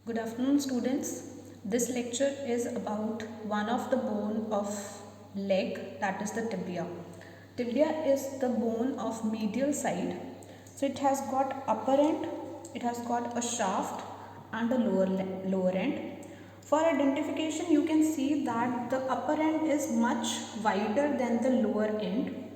Good afternoon, students. This lecture is about one of the bone of leg, that is the tibia. Tibia is the bone of medial side. So it has got upper end, it has got a shaft and a lower end. For identification, you can see that the upper end is much wider than the lower end,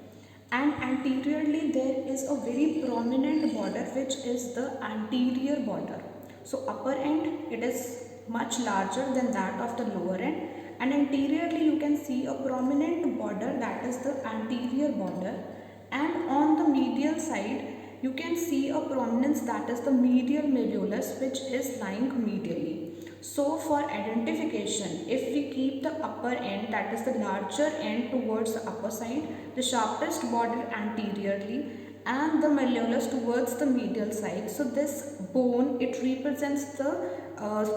and anteriorly there is a very prominent border which is the anterior border. So upper end, it is much larger than that of the lower end, and anteriorly you can see a prominent border, that is the anterior border, and on the medial side you can see a prominence, that is the medial malleolus, which is lying medially. So for identification, if we keep the upper end, that is the larger end, towards the upper side, the sharpest border anteriorly, and the malleolus towards the medial side. So this bone, it represents the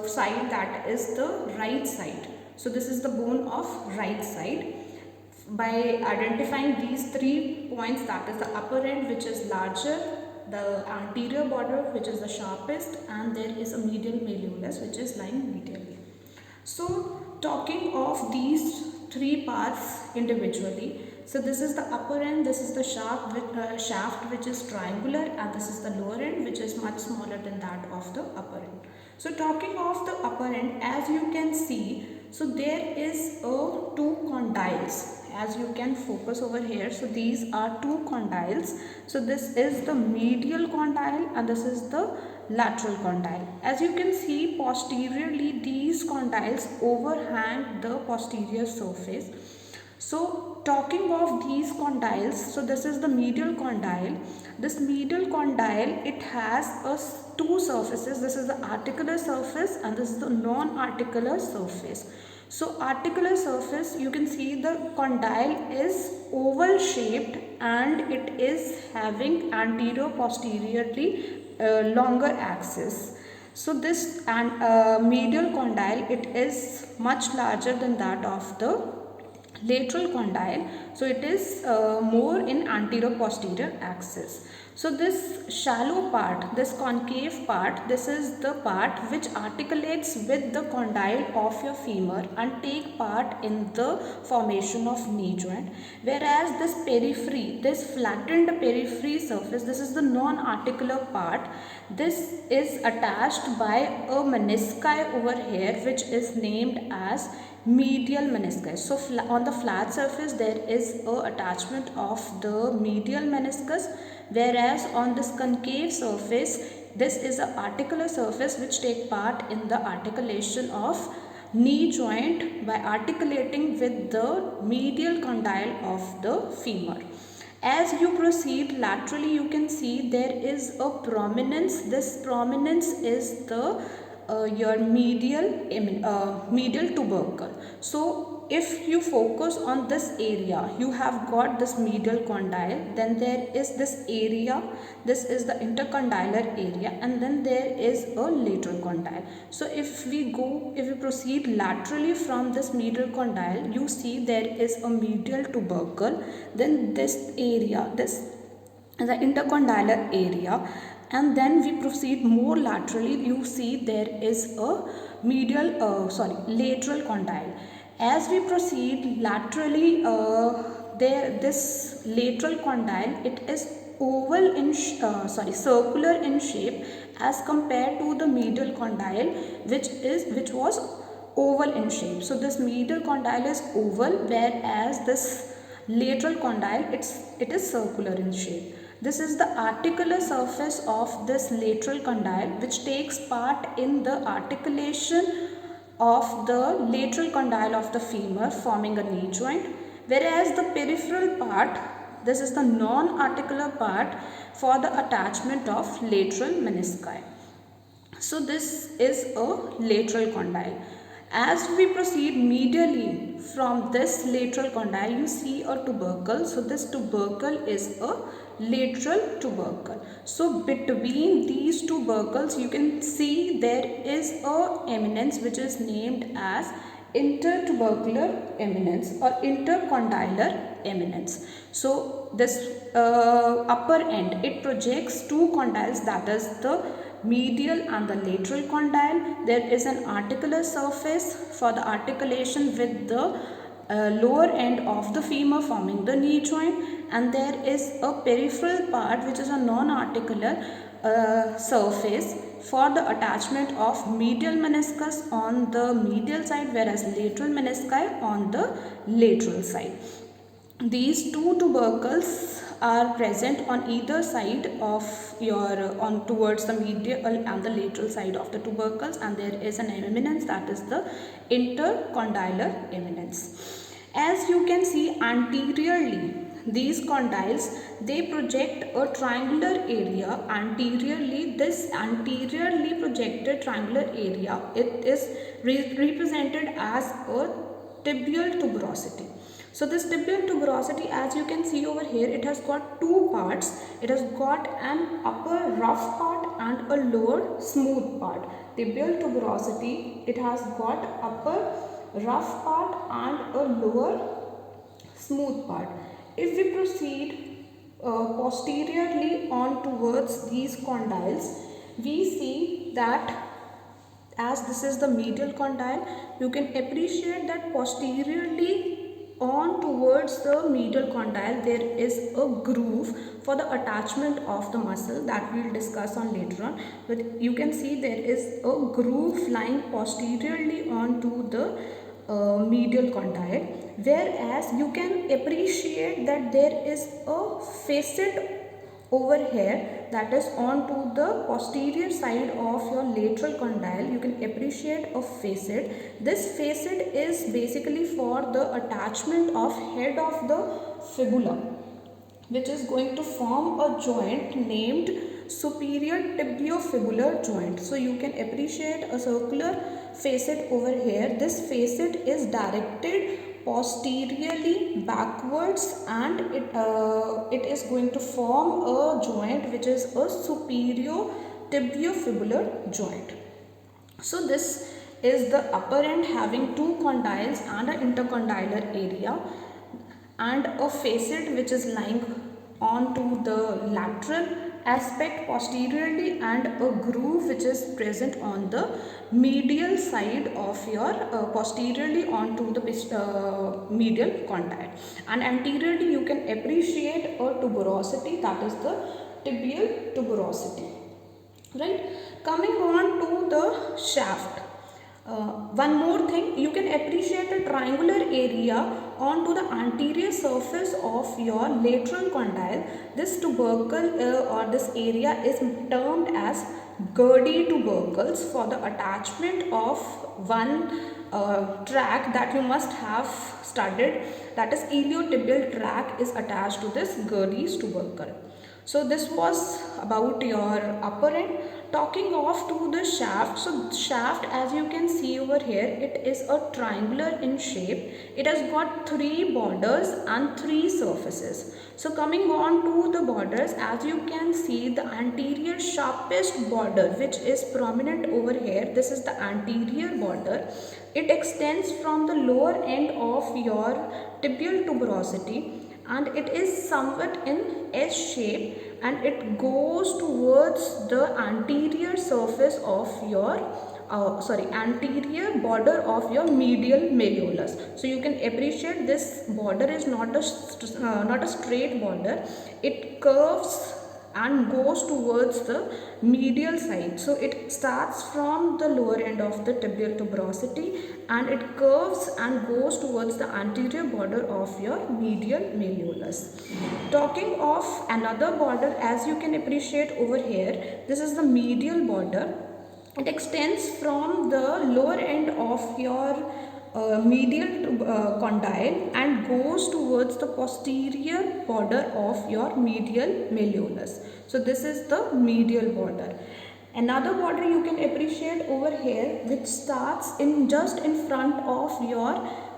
side that is the right side. So this is the bone of right side. By identifying these 3 points, that is the upper end, which is larger, the anterior border, which is the sharpest, and there is a medial malleolus, which is lying medially. So talking of these 3 parts individually, so this is the upper end, this is the shaft which is triangular, and this is the lower end, which is much smaller than that of the upper end. So talking of the upper end, as you can see, so there is a 2 condyles, as you can focus over here. So these are 2 condyles. So this is the medial condyle and this is the lateral condyle. As you can see, posteriorly these condyles overhang the posterior surface. So talking of these condyles, so this is the medial condyle. This medial condyle, it has two surfaces. This is the articular surface and this is the non-articular surface. So articular surface, you can see the condyle is oval shaped and it is having anterior posteriorly longer axis. So this medial condyle, it is much larger than that of the lateral condyle. So it is more in anterior posterior axis. So this shallow part, this concave part, this is the part which articulates with the condyle of your femur and take part in the formation of knee joint. Whereas this periphery, this flattened periphery surface, this is the non-articular part. This is attached by a menisci over here, which is named as medial meniscus. So on the flat surface there is a attachment of the medial meniscus, whereas on this concave surface, this is a articular surface which take part in the articulation of knee joint by articulating with the medial condyle of the femur. As you proceed laterally, you can see there is a prominence. This prominence is the your medial tubercle. So if you focus on this area, you have got this medial condyle, then there is this area, this is the intercondylar area, and then there is a lateral condyle. So if we proceed laterally from this medial condyle, you see there is a medial tubercle, then this area, this is the intercondylar area, and then we proceed more laterally, you see there is a lateral condyle. As we proceed laterally, this lateral condyle, it is circular in shape as compared to the medial condyle, which was oval in shape. So this medial condyle is oval, whereas this lateral condyle, it is circular in shape. This is the articular surface of this lateral condyle, which takes part in the articulation of the lateral condyle of the femur, forming a knee joint, whereas the peripheral part, this is the non-articular part for the attachment of lateral menisci. So this is a lateral condyle. As we proceed medially from this lateral condyle, you see a tubercle. So this tubercle is a lateral tubercle. So between these tubercles, you can see there is a eminence which is named as intertubercular eminence or intercondylar eminence. So this upper end, it projects 2 condyles, that is the medial and the lateral condyle. There is an articular surface for the articulation with the lower end of the femur forming the knee joint, and there is a peripheral part which is a non-articular surface for the attachment of medial meniscus on the medial side, whereas lateral menisci on the lateral side. These two tubercles are present on either side of your on towards the medial and the lateral side of the tubercles, and there is an eminence, that is the intercondylar eminence. As you can see anteriorly, these condyles, they project a triangular area anteriorly. This anteriorly projected triangular area, it is represented as a tibial tuberosity. So this tibial tuberosity, as you can see over here, it has got two parts. It has got an upper rough part and a lower smooth part. Tibial tuberosity, it has got upper rough part and a lower smooth part. If we proceed posteriorly on towards these condyles, we see that as this is the medial condyle, you can appreciate that posteriorly on towards the medial condyle there is a groove for the attachment of the muscle that we will discuss on later on. But you can see there is a groove lying posteriorly onto the medial condyle, whereas you can appreciate that there is a facet over here that is onto the posterior side of your lateral condyle. You can appreciate a facet. This facet is basically for the attachment of head of the fibula, which is going to form a joint named superior tibiofibular joint. So you can appreciate a circular facet over here. This facet is directed posteriorly backwards, and it is going to form a joint which is a superior tibiofibular joint. So this is the upper end having two condyles and an intercondylar area, and a facet which is lying onto the lateral aspect posteriorly, and a groove which is present on the medial side of your posteriorly onto the medial condyle, and anteriorly you can appreciate a tuberosity, that is the tibial tuberosity. Right, coming on to the shaft. One more thing, you can appreciate a triangular area onto the anterior surface of your lateral condyle. This tubercle or this area is termed as Gerdy tubercles for the attachment of one tract that you must have studied, that is iliotibial tract is attached to this Gerdy's tubercle. So this was about your upper end. Talking off to the shaft, so shaft, as you can see over here, it is a triangular in shape. It has got three borders and three surfaces. So coming on to the borders, as you can see, the anterior sharpest border which is prominent over here, this is the anterior border. It extends from the lower end of your tibial tuberosity, and it is somewhat in S shape, and it goes towards the anterior surface of your anterior border of your medial malleolus. So you can appreciate this border is not a straight border. It curves and goes towards the medial side. So it starts from the lower end of the tibial tuberosity, and it curves and goes towards the anterior border of your medial malleolus. Talking of another border, as you can appreciate over here, this is the medial border. It extends from the lower end of your medial condyle and goes towards the posterior border of your medial malleolus. So this is the medial border. Another border you can appreciate over here, which starts in just in front of your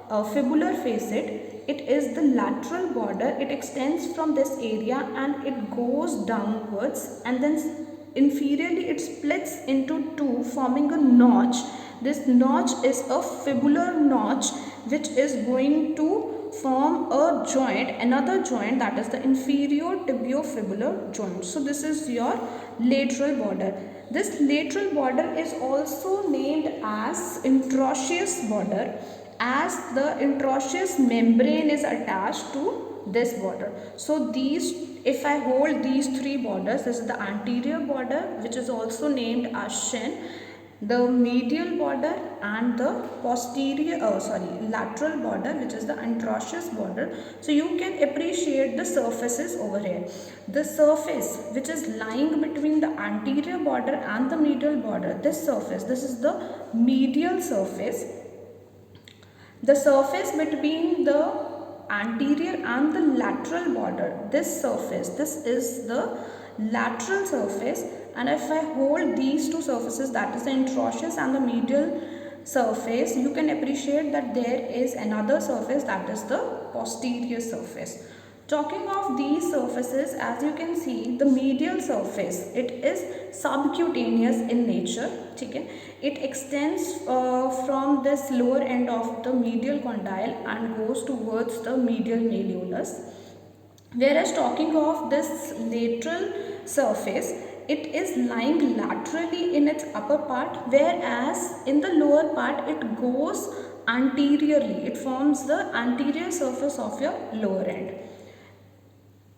fibular facet. It is the lateral border. It extends from this area and it goes downwards, and then inferiorly it splits into two, forming a notch. This notch is a fibular notch which is going to form a joint, another joint, that is the inferior tibiofibular joint. So this is your lateral border. This lateral border is also named as interosseous border, as the interosseous membrane is attached to this border. So these, if I hold these three borders, this is the anterior border, which is also named as shin, the medial border, and the lateral border, which is the interosseous border. So you can appreciate the surfaces over here. The surface which is lying between the anterior border and the medial border, this surface, this is the medial surface. The surface between the anterior and the lateral border, this surface, this is the lateral surface. And if I hold these two surfaces, that is the interosseous and the medial surface, you can appreciate that there is another surface, that is the posterior surface. Talking of these surfaces, as you can see, the medial surface, it is subcutaneous in nature. Okay? It extends from this lower end of the medial condyle and goes towards the medial malleolus. Whereas talking of this lateral surface, it is lying laterally in its upper part, whereas in the lower part it goes anteriorly. It forms the anterior surface of your lower end.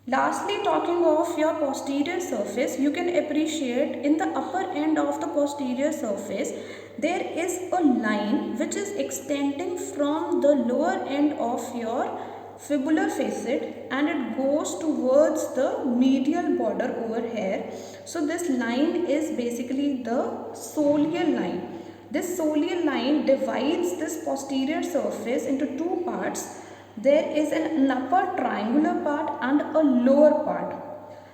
Lastly, talking of your posterior surface, you can appreciate in the upper end of the posterior surface, there is a line which is extending from the lower end of your fibular facet and it goes towards the medial border over here. So this line is basically the soleal line. This soleal line divides this posterior surface into two parts. There is an upper triangular part and a lower part.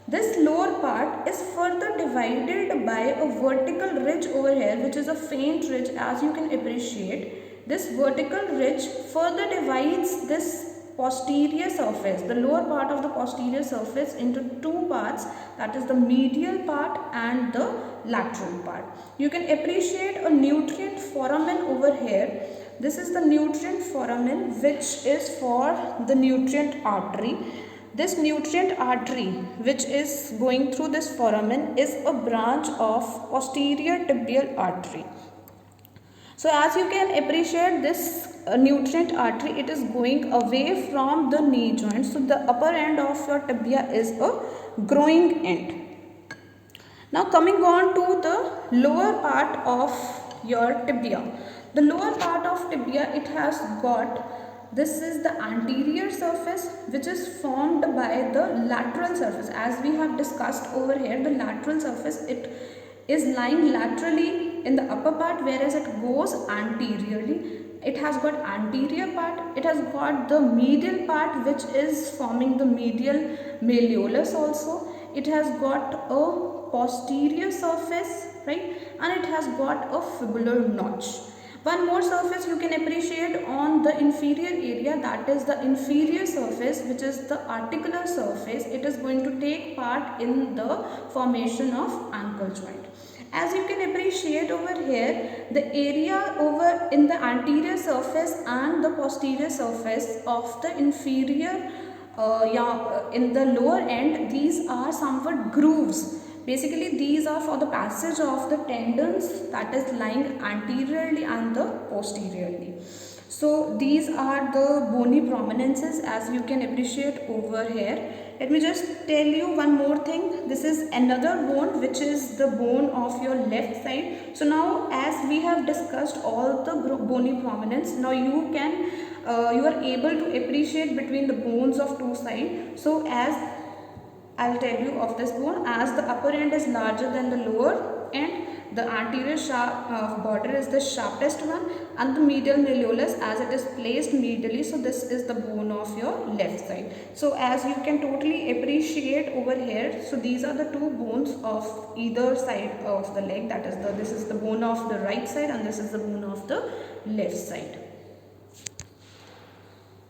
This lower part is further divided by a vertical ridge over here, which is a faint ridge, as you can appreciate. This vertical ridge further divides this posterior surface, the lower part of the posterior surface, into two parts, that is the medial part and the lateral part. You can appreciate a nutrient foramen over here. This is the nutrient foramen, which is for the nutrient artery. This nutrient artery, which is going through this foramen, is a branch of posterior tibial artery. So as you can appreciate, this nutrient artery, it is going away from the knee joint. So the upper end of your tibia is a growing end. Now coming on to the lower part of your tibia. The lower part of tibia, it has got, this is the anterior surface which is formed by the lateral surface. As we have discussed over here, the lateral surface, it is lying laterally in the upper part, whereas it goes anteriorly. It has got anterior part, it has got the medial part which is forming the medial malleolus also. It has got a posterior surface, right, and it has got a fibular notch. One more surface you can appreciate on the inferior area, that is the inferior surface, which is the articular surface. It is going to take part in the formation of ankle joint. As you can appreciate over here, the area over in the anterior surface and the posterior surface of the inferior in the lower end, these are somewhat grooves. Basically, these are for the passage of the tendons that is lying anteriorly and the posteriorly. So these are the bony prominences, as you can appreciate over here. Let me just tell you one more thing. This is another bone, which is the bone of your left side. So now, as we have discussed all the bony prominence, now you are able to appreciate between the bones of two sides. So as I'll tell you of this bone, as the upper end is larger than the lower end, the anterior border is the sharpest one, and the medial malleolus, as it is placed medially, so this is the bone of your left side. So as you can totally appreciate over here, so these are the two bones of either side of the leg, that is this is the bone of the right side and this is the bone of the left side.